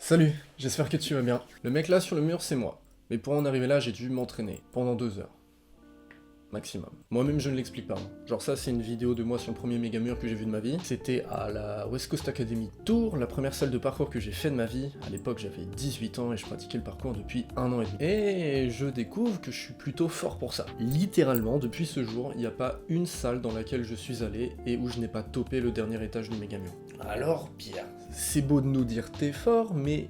Salut, j'espère que tu vas bien. Le mec là sur le mur, c'est moi. Mais pour en arriver là, j'ai dû m'entraîner pendant 2 heures. Maximum. Moi-même, je ne l'explique pas. Genre ça, c'est une vidéo de moi sur le premier méga mur que j'ai vu de ma vie. C'était à la West Coast Academy Tour, la première salle de parcours que j'ai fait de ma vie. À l'époque, j'avais 18 ans et je pratiquais le parcours depuis 1 an et demi. Et je découvre que je suis plutôt fort pour ça. Littéralement, depuis ce jour, il n'y a pas une salle dans laquelle je suis allé et où je n'ai pas topé le dernier étage du méga mur. Alors, Pierre, c'est beau de nous dire t'es fort, mais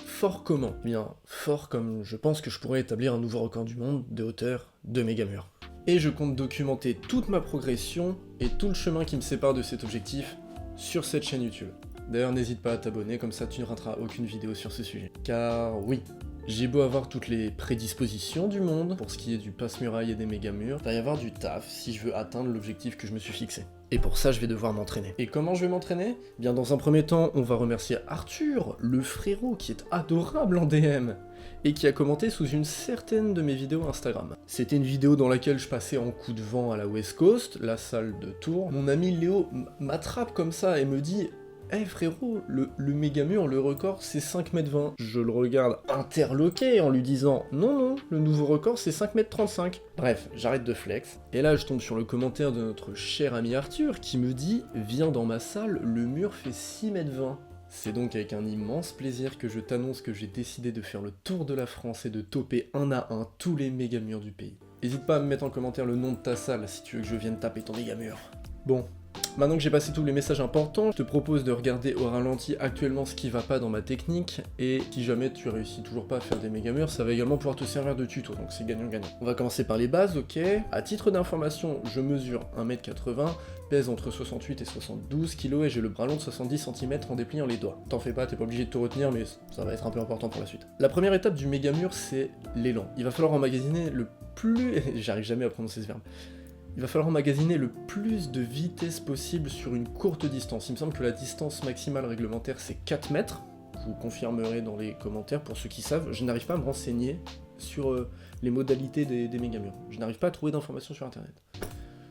fort comment? Bien, fort comme je pense que je pourrais établir un nouveau record du monde de hauteur de méga mur. Et je compte documenter toute ma progression et tout le chemin qui me sépare de cet objectif sur cette chaîne YouTube. D'ailleurs, n'hésite pas à t'abonner, comme ça tu ne rateras aucune vidéo sur ce sujet. Car oui, j'ai beau avoir toutes les prédispositions du monde, pour ce qui est du passe-muraille et des méga-murs, il va y avoir du taf si je veux atteindre l'objectif que je me suis fixé. Et pour ça, je vais devoir m'entraîner. Et comment je vais m'entraîner? Bien, dans un premier temps, on va remercier Arthur, le frérot qui est adorable en DM, et qui a commenté sous une certaine de mes vidéos Instagram. C'était une vidéo dans laquelle je passais en coup de vent à la West Coast, la salle de Tours. Mon ami Léo m'attrape comme ça et me dit « Eh frérot, le méga mur, le record c'est 5,20 m. Je le regarde interloqué en lui disant « Non, non, le nouveau record c'est 5,35 m. » Bref, j'arrête de flex. Et là je tombe sur le commentaire de notre cher ami Arthur qui me dit « Viens dans ma salle, le mur fait 6,20 m. » C'est donc avec un immense plaisir que je t'annonce que j'ai décidé de faire le tour de la France et de toper un à un tous les méga murs du pays. N'hésite pas à me mettre en commentaire le nom de ta salle si tu veux que je vienne taper ton méga mur. Bon, maintenant que j'ai passé tous les messages importants, je te propose de regarder au ralenti actuellement ce qui va pas dans ma technique, et si jamais tu réussis toujours pas à faire des méga murs, ça va également pouvoir te servir de tuto, donc c'est gagnant-gagnant. On va commencer par les bases, ok. À titre d'information, je mesure 1,80 m, pèse entre 68 et 72 kg et j'ai le bras long de 70 cm en dépliant les doigts. T'en fais pas, t'es pas obligé de te retenir, mais ça va être un peu important pour la suite. La première étape du méga mur, c'est l'élan. Il va falloir emmagasiner le plus... J'arrive jamais à prononcer ce verbe. Il va falloir emmagasiner le plus de vitesse possible sur une courte distance. Il me semble que la distance maximale réglementaire c'est 4 mètres. Vous confirmerez dans les commentaires pour ceux qui savent. Je n'arrive pas à me renseigner sur les modalités des méga murs. Je n'arrive pas à trouver d'informations sur internet.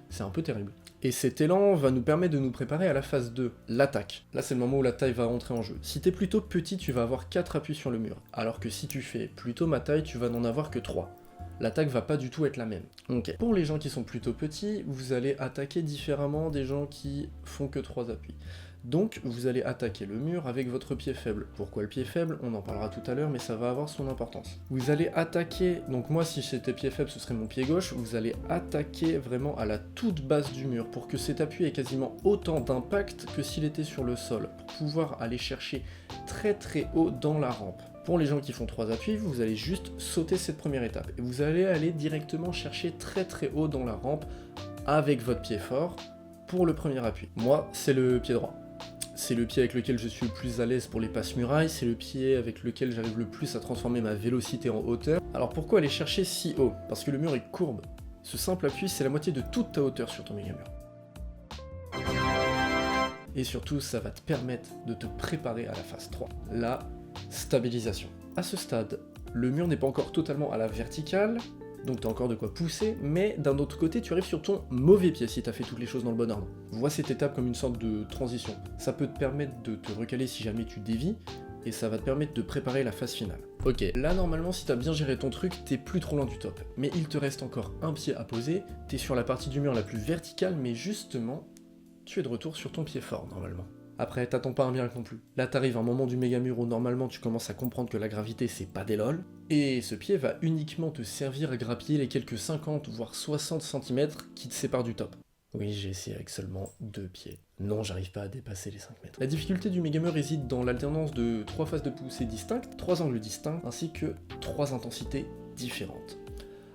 C'est un peu terrible. Et cet élan va nous permettre de nous préparer à la phase 2, l'attaque. Là c'est le moment où la taille va rentrer en jeu. Si t'es plutôt petit, tu vas avoir 4 appuis sur le mur. Alors que si tu fais plutôt ma taille, tu vas n'en avoir que 3. L'attaque va pas du tout être la même. Ok. Pour les gens qui sont plutôt petits, vous allez attaquer différemment des gens qui font que 3 appuis. Donc vous allez attaquer le mur avec votre pied faible. Pourquoi le pied faible? On en parlera tout à l'heure, mais ça va avoir son importance. Vous allez attaquer, donc moi si c'était pied faible ce serait mon pied gauche, vous allez attaquer vraiment à la toute base du mur pour que cet appui ait quasiment autant d'impact que s'il était sur le sol, pour pouvoir aller chercher très très haut dans la rampe. Pour les gens qui font 3 appuis, vous allez juste sauter cette première étape, et vous allez aller directement chercher très très haut dans la rampe avec votre pied fort pour le premier appui. Moi, c'est le pied droit. C'est le pied avec lequel je suis le plus à l'aise pour les passe-murailles, c'est le pied avec lequel j'arrive le plus à transformer ma vélocité en hauteur. Alors pourquoi aller chercher si haut? Parce que le mur est courbe. Ce simple appui, c'est la moitié de toute ta hauteur sur ton méga mur. Et surtout, ça va te permettre de te préparer à la phase 3, la stabilisation. À ce stade, le mur n'est pas encore totalement à la verticale, donc t'as encore de quoi pousser, mais d'un autre côté, tu arrives sur ton mauvais pied si t'as fait toutes les choses dans le bon ordre. Vois cette étape comme une sorte de transition. Ça peut te permettre de te recaler si jamais tu dévies, et ça va te permettre de préparer la phase finale. Ok, là normalement si t'as bien géré ton truc, t'es plus trop loin du top. Mais il te reste encore un pied à poser, t'es sur la partie du mur la plus verticale, mais justement, tu es de retour sur ton pied fort normalement. Après, t'attends pas un miracle non plus. Là t'arrives à un moment du méga mur où normalement tu commences à comprendre que la gravité c'est pas des lol, et ce pied va uniquement te servir à grappiller les quelques 50 voire 60 cm qui te séparent du top. Oui, j'ai essayé avec seulement 2 pieds. Non, j'arrive pas à dépasser les 5 mètres. La difficulté du méga mur réside dans l'alternance de 3 phases de poussée distinctes, 3 angles distincts, ainsi que 3 intensités différentes.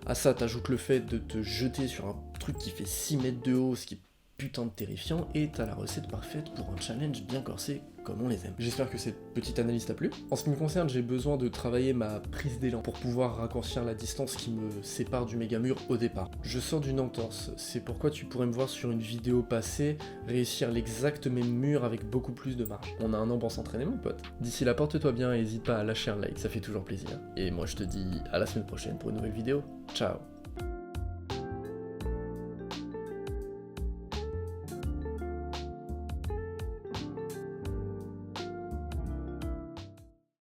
À ça t'ajoutes le fait de te jeter sur un truc qui fait 6 mètres de haut, ce qui est putain de terrifiant, et t'as la recette parfaite pour un challenge bien corsé comme on les aime. J'espère que cette petite analyse t'a plu. En ce qui me concerne, j'ai besoin de travailler ma prise d'élan pour pouvoir raccourcir la distance qui me sépare du méga mur au départ. Je sors d'une entorse, c'est pourquoi tu pourrais me voir sur une vidéo passée réussir l'exact même mur avec beaucoup plus de marge. On a un an pour s'entraîner mon pote. D'ici là, porte-toi bien et n'hésite pas à lâcher un like, ça fait toujours plaisir. Et moi je te dis à la semaine prochaine pour une nouvelle vidéo. Ciao.